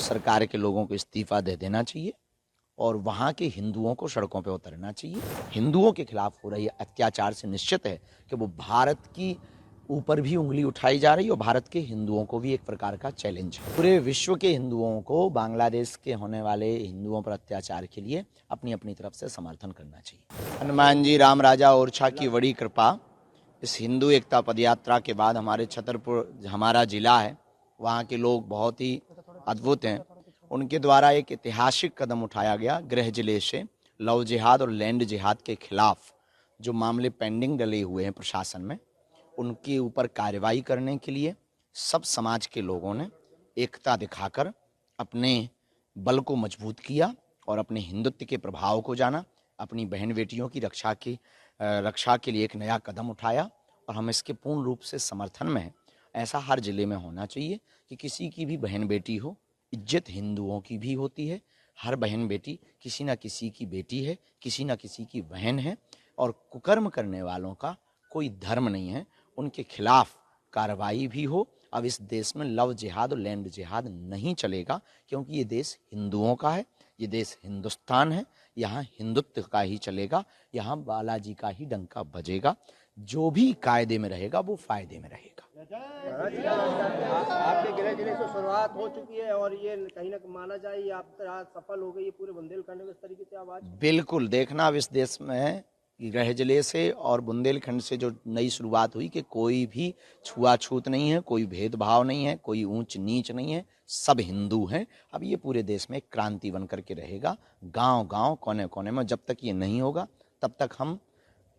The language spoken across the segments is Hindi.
उस सरकार के लोगों को इस्तीफा दे देना चाहिए और वहाँ के हिंदुओं को सड़कों पे उतरना चाहिए। हिंदुओं के खिलाफ हो रही अत्याचार से निश्चित है कि वो भारत की ऊपर भी उंगली उठाई जा रही है और भारत के हिंदुओं को भी एक प्रकार का चैलेंज है। पूरे विश्व के हिंदुओं को बांग्लादेश के होने वाले हिंदुओं पर अत्याचार के लिए अपनी अपनी तरफ से समर्थन करना चाहिए। हनुमान जी राम राजा ओरछा की बड़ी कृपा, इस हिंदू एकता पदयात्रा के बाद हमारे छतरपुर हमारा जिला है, वहाँ के लोग बहुत ही अद्भुत हैं। उनके द्वारा एक ऐतिहासिक कदम उठाया गया। गृह जिले से लव जिहाद और लैंड जिहाद के खिलाफ जो मामले पेंडिंग डले हुए हैं प्रशासन में, उनके ऊपर कार्रवाई करने के लिए सब समाज के लोगों ने एकता दिखाकर अपने बल को मजबूत किया और अपने हिंदुत्व के प्रभाव को जाना, अपनी बहन बेटियों की रक्षा के लिए एक नया कदम उठाया और हम इसके पूर्ण रूप से समर्थन में हैं। ऐसा हर जिले में होना चाहिए कि किसी की भी बहन बेटी हो, इज्जत हिंदुओं की भी होती है। हर बहन बेटी किसी न किसी की बेटी है, किसी न किसी की बहन है और कुकर्म करने वालों का कोई धर्म नहीं है। उनके खिलाफ कार्रवाई भी हो। अब इस देश में लव जिहाद और लैंड जिहाद नहीं चलेगा, क्योंकि ये देश हिंदुओं का है, ये देश हिंदुस्तान है। यहाँ हिंदुत्व का ही चलेगा, यहाँ बालाजी का ही डंका बजेगा। जो भी कायदे में रहेगा वो फायदे में रहेगा। आपके गृह जिले से शुरुआत हो चुकी है और ये कहीं ना माना जाए ये आप सफल हो गई है पूरे बुंदेलखंड में इस तरीके से आवाज। बिल्कुल, देखना अब इस देश में गृह जिले से और बुंदेलखंड से जो नई शुरुआत हुई कि कोई भी छुआछूत नहीं है, कोई भेदभाव नहीं है, कोई ऊंच नीच नहीं है, सब हिंदू हैं। अब ये पूरे देश में क्रांति बन करके रहेगा, गांव गांव कोने कोने में। जब तक ये नहीं होगा तब तक हम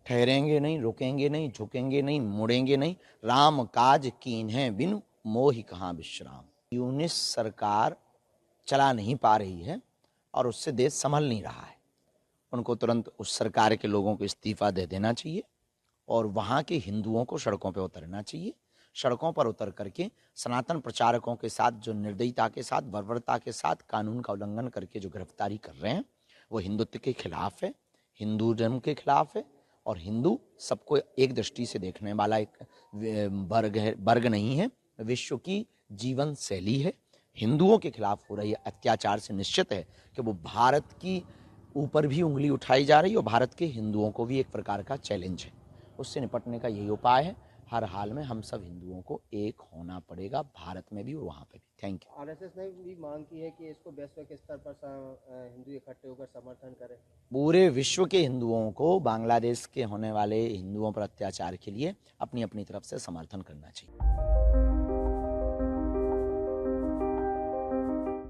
ठहरेंगे नहीं, रुकेंगे नहीं, झुकेंगे नहीं, मुड़ेंगे नहीं। राम काज कीन्हे बिनु मोहि कहाँ विश्राम। यूनिस सरकार चला नहीं पा रही है और उससे देश संभल नहीं रहा है। उनको तुरंत उस सरकार के लोगों को इस्तीफा दे देना चाहिए और वहाँ के हिंदुओं को सड़कों पर उतरना चाहिए। सड़कों पर उतर करके सनातन प्रचारकों के साथ जो निर्दयता के साथ, बर्बरता के साथ कानून का उल्लंघन करके जो गिरफ्तारी कर रहे हैं, वो हिंदुत्व के खिलाफ है, हिंदू धर्म के खिलाफ है। और हिंदू सबको एक दृष्टि से देखने वाला एक वर्ग नहीं है, विश्व की जीवन शैली है। हिंदुओं के खिलाफ हो रही अत्याचार से निश्चित है कि वो भारत की ऊपर भी उंगली उठाई जा रही है और भारत के हिंदुओं को भी एक प्रकार का चैलेंज है। उससे निपटने का यही उपाय है। हर हाल में हम सब हिंदुओं को एक होना पड़ेगा, भारत में भी और वहाँ पे भी। Thank you. आरएसएस ने भी मांग की है कि इसको वैश्विक स्तर पर हिंदू इकट्ठे होकर समर्थन करें। पूरे विश्व के हिंदुओं को बांग्लादेश के होने वाले हिंदुओं पर अत्याचार के लिए अपनी अपनी तरफ से समर्थन करना चाहिए।